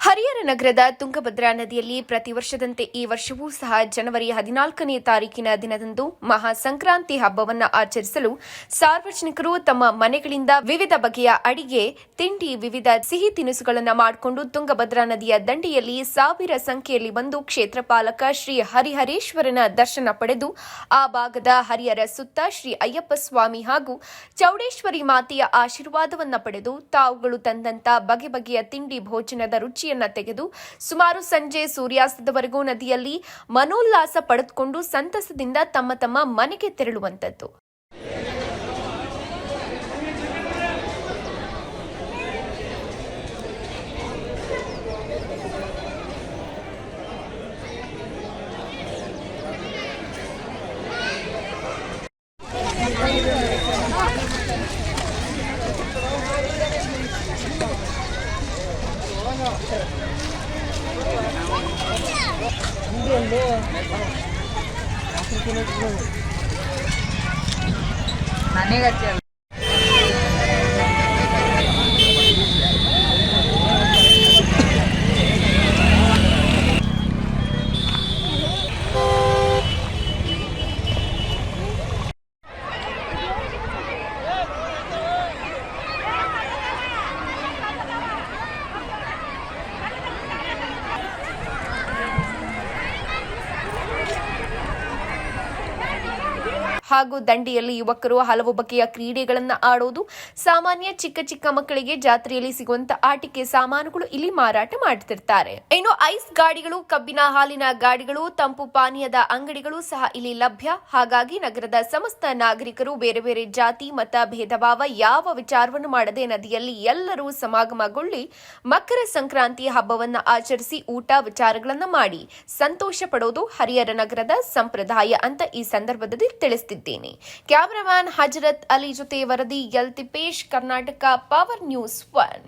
ಹರಿಹರ ನಗರದ ತುಂಗಭದ್ರಾ ನದಿಯಲ್ಲಿ ಪ್ರತಿ ವರ್ಷದಂತೆ ಈ ವರ್ಷವೂ ಸಹ ಜನವರಿ 14ನೇ ತಾರೀಕಿನ ದಿನದಂದು ಮಹಾ ಸಂಕ್ರಾಂತಿ ಹಬ್ಬವನ್ನು ಆಚರಿಸಲು ಸಾರ್ವಜನಿಕರು ತಮ್ಮ ಮನೆಗಳಿಂದ ವಿವಿಧ ಬಗೆಯ ಅಡಿಗೆ, ತಿಂಡಿ, ವಿವಿಧ ಸಿಹಿ ತಿನಿಸುಗಳನ್ನು ಮಾಡಿಕೊಂಡು ತುಂಗಭದ್ರಾ ನದಿಯ ದಂಡೆಯಲ್ಲಿ ಸಾವಿರ ಸಂಖ್ಯೆಯಲ್ಲಿ ಬಂದು ಕ್ಷೇತ್ರಪಾಲಕ ಶ್ರೀ ಹರಿಹರೇಶ್ವರನ ದರ್ಶನ ಪಡೆದು ಆ ಭಾಗದ ಹರಿಹರ ಸುತ್ತ ಶ್ರೀ ಅಯ್ಯಪ್ಪ ಸ್ವಾಮಿ ಹಾಗೂ ಚೌಡೇಶ್ವರಿ ಮಾತೆಯ ಆಶೀರ್ವಾದವನ್ನು ಪಡೆದು ತಾವುಗಳು ತಂದಂತ ಬಗೆ ಬಗೆಯ ತಿಂಡಿ ಭೋಜನದ ರುಚಿಯನ್ನು ತೆಗೆದು ಸುಮಾರು ಸಂಜೆ ಸೂರ್ಯಾಸ್ತದವರೆಗೂ ನದಿಯಲ್ಲಿ ಮನೋಲ್ಲಾಸ ಪಡೆದುಕೊಂಡು ಸಂತಸದಿಂದ ತಮ್ಮ ತಮ್ಮ ಮನೆಗೆ ತೆರಳುವಂತದ್ದು. ಹಾಗೂ ದಂಡೆಯಲ್ಲಿ ಯುವಕರು ಹಲವು ಬಗೆಯ ಕ್ರೀಡೆಗಳನ್ನು ಆಡೋದು ಸಾಮಾನ್ಯ ಚಿಕ್ಕ ಚಿಕ್ಕ ಮಕ್ಕಳಿಗೆ ಜಾತ್ರೆಯಲ್ಲಿ ಸಿಗುವಂತ ಆಟಿಕೆ ಸಾಮಾನುಗಳು ಇಲ್ಲಿ ಮಾರಾಟ ಮಾಡ್ತಿರ್ತಾರೆ. ಇನ್ನು ಐಸ್ ಗಾಡಿಗಳು, ಕಬ್ಬಿನ ಹಾಲಿನ ಗಾಡಿಗಳು, ತಂಪು ಪಾನೀಯದ ಅಂಗಡಿಗಳು ಸಹ ಇಲ್ಲಿ ಲಭ್ಯ. ಹಾಗಾಗಿ ನಗರದ ಸಮಸ್ತ ನಾಗರಿಕರು ಬೇರೆ ಬೇರೆ ಜಾತಿ, ಮತ, ಭೇದ ಭಾವ ಯಾವ ವಿಚಾರವನ್ನು ಮಾಡದೆ ನದಿಯಲ್ಲಿ ಎಲ್ಲರೂ ಸಮಾಗಮಗೊಳ್ಳಿ ಮಕರ ಸಂಕ್ರಾಂತಿ ಹಬ್ಬವನ್ನು ಆಚರಿಸಿ ಊಟ ವಿಚಾರಗಳನ್ನ ಮಾಡಿ ಸಂತೋಷ ಪಡೋದು ಹರಿಹರ ನಗರದ ಸಂಪ್ರದಾಯ ಅಂತ ಈ ಸಂದರ್ಭದಲ್ಲಿ ತಿಳಿಸಿದ್ದಾರೆ. ಕ್ಯಾಮರಾಮನ್ ಹಜರತ್ ಅಲಿ ಜೊತೆ ವರದಿ L Tippesh, Karnataka power news 1.